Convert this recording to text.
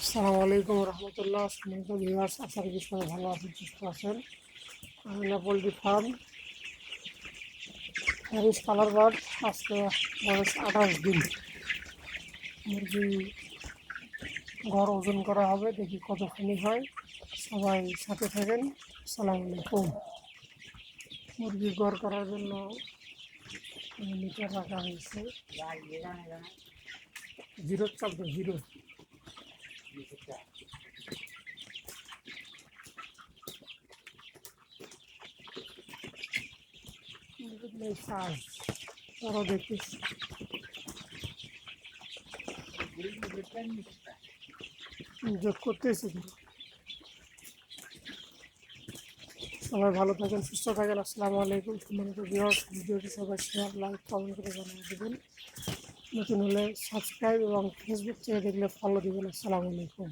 আসসালামু আলাইকুম রহমতুল্লাহ। সম্মানিত ভিউয়ার্স, আশা করি সবাই ভালো আছেন, সুস্থ আছেন। Amina poultry farm, Harris colour bird. আজকে বয়স 28 দিন। মুরগি ঘর ওজন করা হবে, দেখি কতখানি হয়। সবাই সাথে থাকেন। আসসালামু আলাইকুম। মুরগি ঘর করার জন্য মিটার রাখা হয়েছে। জিরো চলবে, জিরো। সাজ তারা দেখিস যোগ করতেছি। সবাই ভালো থাকেন, সুস্থ থাকেন। আসসালামু আলাইকুম। সম্মানিত ভিউয়ার্স, ভিডিওটি সবাই শেয়ার, লাইক, কমেন্ট করে জানিয়ে দেবেন। নতুন হলে সাবস্ক্রাইব এবং ফেসবুক থেকে দেখলে ফলো দেবেন। আসসালামু আলাইকুম।